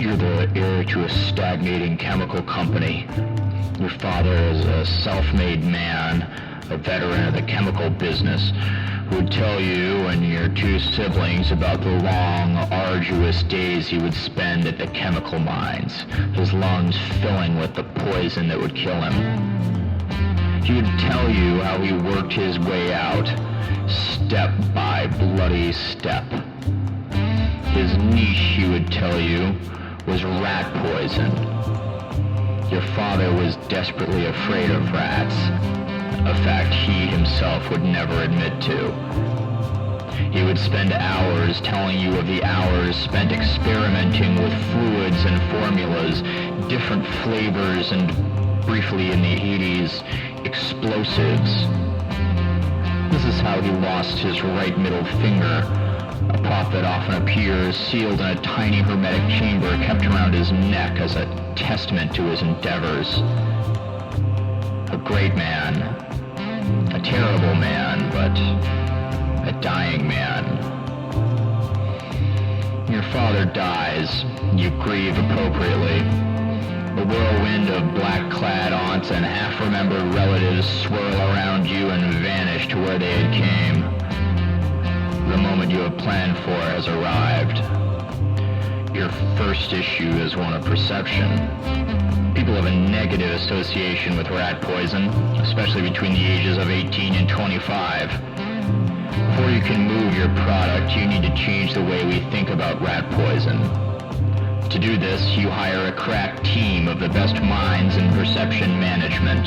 You're the heir to a stagnating chemical company. Your father is a self-made man, a veteran of the chemical business, who would tell you and your two siblings about the long, arduous days he would spend at the chemical mines, his lungs filling with the poison that would kill him. He would tell you how he worked his way out, step by bloody step. His niche, he would tell you, was rat poison. Your father was desperately afraid of rats, a fact he himself would never admit to. He would spend hours telling you of the hours spent experimenting with fluids and formulas, different flavors, and briefly in the 80s, explosives. This is how he lost his right middle finger, a prop that often appears sealed in a tiny hermetic chamber kept around his neck as a testament to his endeavors. A great man, a terrible man, but a dying man. Your father dies, you grieve appropriately. A whirlwind of black-clad aunts and half-remembered relatives swirl around you and vanish to where they had came. The moment you have planned for has arrived. Your first issue is one of perception. People have a negative association with rat poison, especially between the ages of 18 and 25. Before you can move your product, you need to change the way we think about rat poison. To do this, you hire a crack team of the best minds in perception management.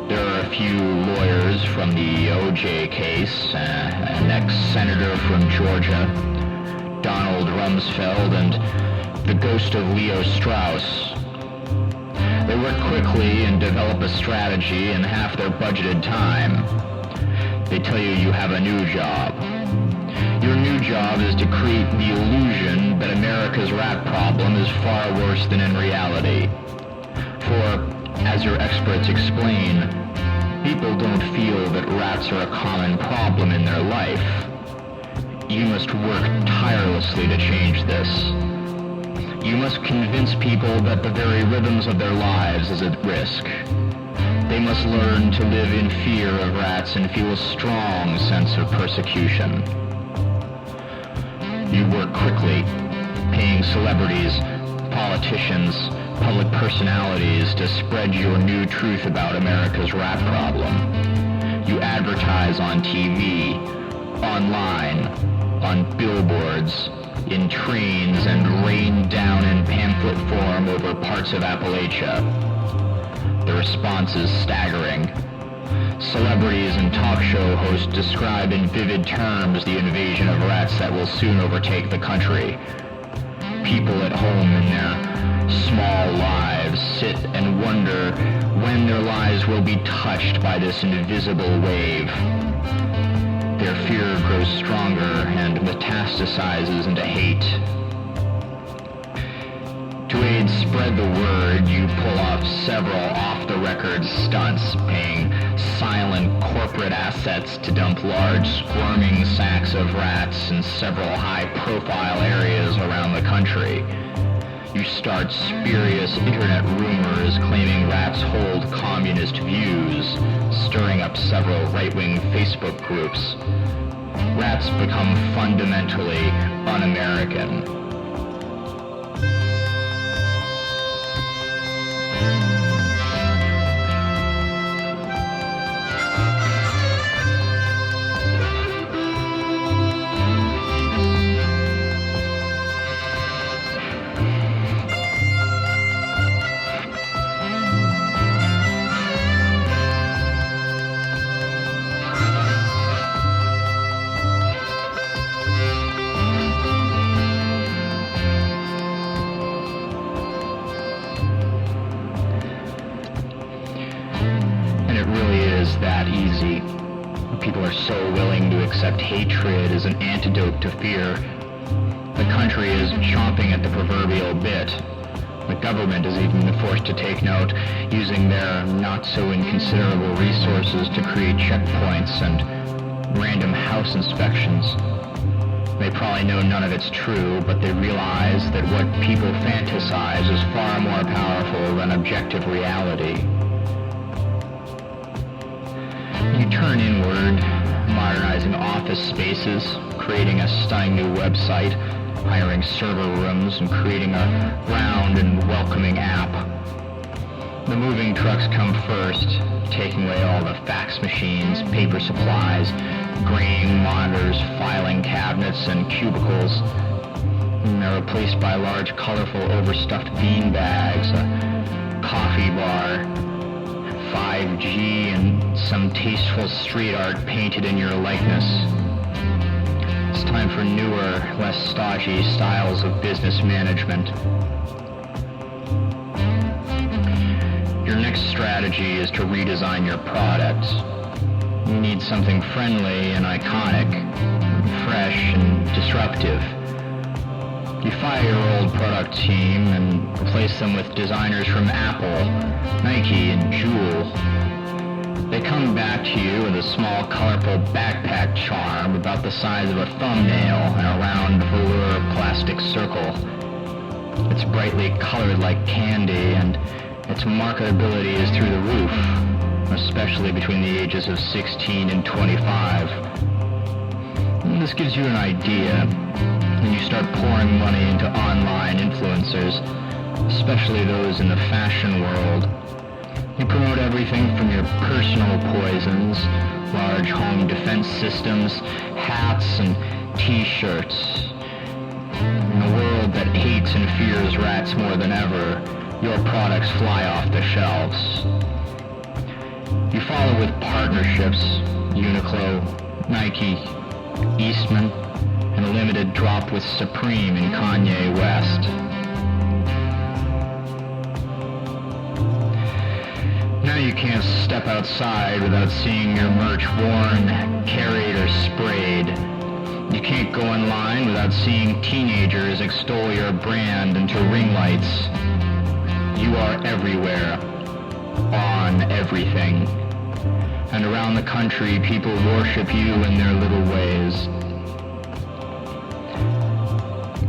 There are a few lawyers from the O.J. case, an ex-senator from Georgia, Donald Rumsfeld, and the ghost of Leo Strauss. They work quickly and develop a strategy in half their budgeted time. They tell you you have a new job. Your new job is to create the illusion that America's rat problem is far worse than in reality. For, as your experts explain, people don't feel that rats are a common problem in their life. You must work tirelessly to change this. You must convince people that the very rhythms of their lives is at risk. They must learn to live in fear of rats and feel a strong sense of persecution. You work quickly, paying celebrities, politicians, public personalities to spread your new truth about America's rat problem. You advertise on TV, online, on billboards, in trains, and rain down in pamphlet form over parts of Appalachia. The response is staggering. Celebrities and talk show hosts describe in vivid terms the invasion of rats that will soon overtake the country. People at home in their small lives sit and wonder when their lives will be touched by this invisible wave. Their fear grows stronger and metastasizes into hate. To aid spread the word, you pull off several off-the-record stunts, paying silent corporate assets to dump large squirming sacks of rats in several high-profile areas around the country. You start spurious internet rumors claiming rats hold communist views, stirring up several right-wing Facebook groups. Rats become fundamentally un-American. That easy. People are so willing to accept hatred as an antidote to fear. The country is chomping at the proverbial bit. The government is even forced to take note, using their not-so-inconsiderable resources to create checkpoints and random house inspections. They probably know none of it's true, but they realize that what people fantasize is far more powerful than objective reality. You turn inward, modernizing office spaces, creating a stunning new website, hiring server rooms, and creating a round and welcoming app. The moving trucks come first, taking away all the fax machines, paper supplies, grain monitors, filing cabinets, and cubicles. And they're replaced by large, colorful, overstuffed bean bags, a coffee bar, 5G, and some tasteful street art painted in your likeness. It's time for newer, less stodgy styles of business management. Your next strategy is to redesign your product. You need something friendly and iconic, fresh and disruptive. You fire your old product team and replace them with designers from Apple, Nike, and Jewel. They come back to you with a small, colorful backpack charm about the size of a thumbnail and a round velour plastic circle. It's brightly colored like candy, and its marketability is through the roof, especially between the ages of 16 and 25. And this gives you an idea, and you start pouring money into online influencers, especially those in the fashion world. You promote everything from your personal poisons, large home defense systems, hats, and t-shirts. In a world that hates and fears rats more than ever, your products fly off the shelves. You follow with partnerships, Uniqlo, Nike, Eastman, and a limited drop with Supreme and Kanye West. Now you can't step outside without seeing your merch worn, carried, or sprayed. You can't go in line without seeing teenagers extol your brand into ring lights. You are everywhere, on everything. And around the country, people worship you in their little ways.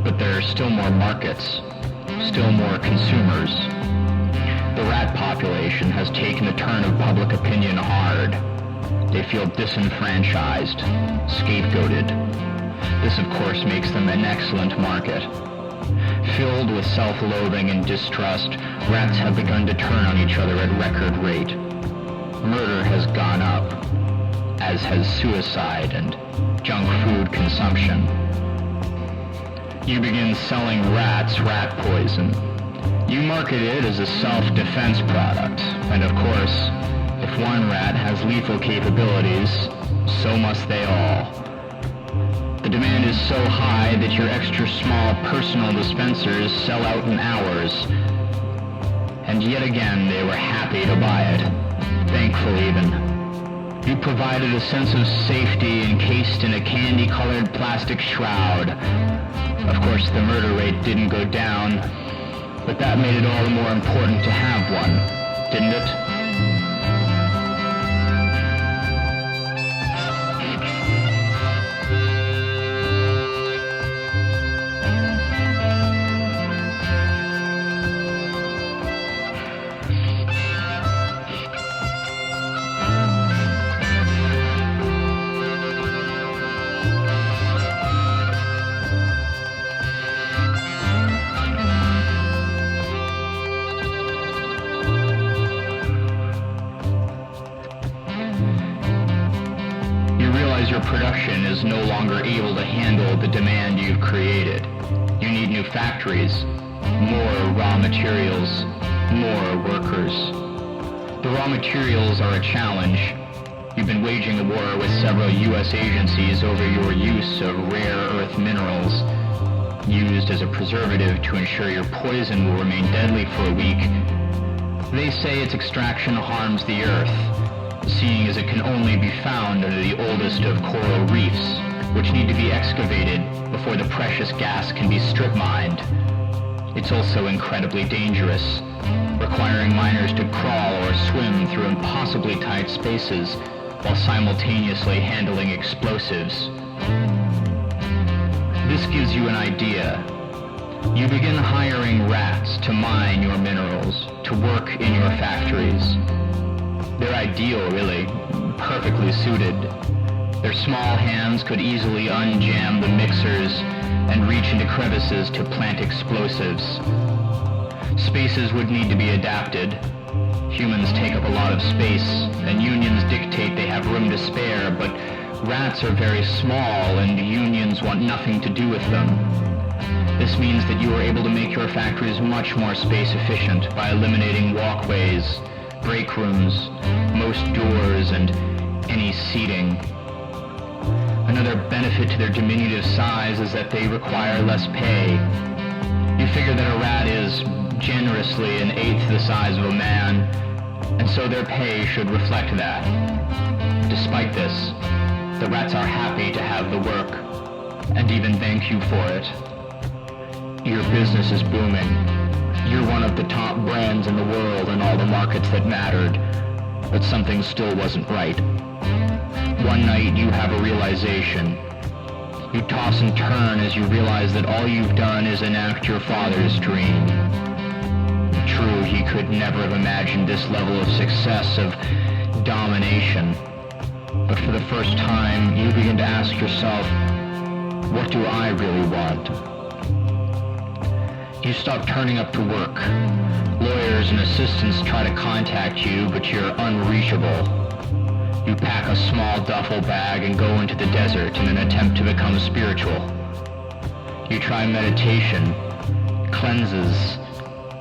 But there are still more markets, still more consumers. The rat population has taken the turn of public opinion hard. They feel disenfranchised, scapegoated. This, of course, makes them an excellent market. Filled with self-loathing and distrust, rats have begun to turn on each other at record rate. Murder has gone up, as has suicide and junk food consumption. You begin selling rats rat poison. You market it as a self-defense product, and of course, if one rat has lethal capabilities, so must they all. The demand is so high that your extra small personal dispensers sell out in hours. And yet again, they were happy to buy it. Thankful even. You provided a sense of safety encased in a candy-colored plastic shroud. Of course, the murder rate didn't go down, but that made it all the more important to have one, didn't it? Your production is no longer able to handle the demand you've created. You need new factories, more raw materials, more workers. The raw materials are a challenge. You've been waging a war with several U.S. agencies over your use of rare earth minerals, used as a preservative to ensure your poison will remain deadly for a week. They say its extraction harms the earth, seeing as it can only be found under the oldest of coral reefs, which need to be excavated before the precious gas can be strip mined. It's also incredibly dangerous, requiring miners to crawl or swim through impossibly tight spaces while simultaneously handling explosives. This gives you an idea. You begin hiring rats to mine your minerals, to work in your factories. They're ideal, really, perfectly suited. Their small hands could easily unjam the mixers and reach into crevices to plant explosives. Spaces would need to be adapted. Humans take up a lot of space, and unions dictate they have room to spare, but rats are very small, and unions want nothing to do with them. This means that you are able to make your factories much more space efficient by eliminating walkways, break rooms, most doors, and any seating. Another benefit to their diminutive size is that they require less pay. You figure that a rat is generously an eighth the size of a man, and so their pay should reflect that. Despite this, the rats are happy to have the work, and even thank you for it. Your business is booming. You're one of the top brands in the world in all the markets that mattered, but something still wasn't right. One night you have a realization. You toss and turn as you realize that all you've done is enact your father's dream. True, he could never have imagined this level of success, of domination. But for the first time, you begin to ask yourself, what do I really want? You stop turning up to work. Lawyers and assistants try to contact you, but you're unreachable. You pack a small duffel bag and go into the desert in an attempt to become spiritual. You try meditation, cleanses,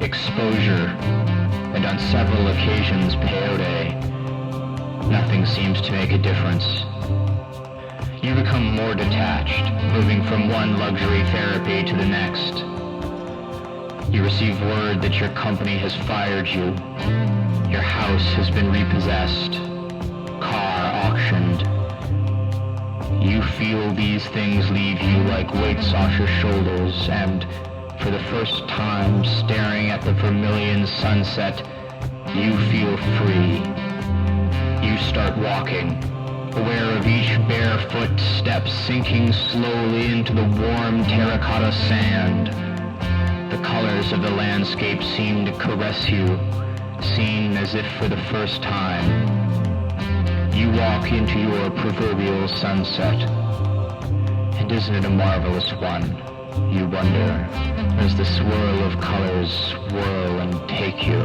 exposure, and on several occasions peyote. Nothing seems to make a difference. You become more detached, moving from one luxury therapy to the next. You receive word that your company has fired you. Your house has been repossessed. Car auctioned. You feel these things leave you like weights off your shoulders, and for the first time, staring at the vermilion sunset, you feel free. You start walking, aware of each barefoot step sinking slowly into the warm terracotta sand. The colors of the landscape seem to caress you, seen as if for the first time. You walk into your proverbial sunset. And isn't it a marvelous one? You wonder, as the swirl of colors swirl and take you.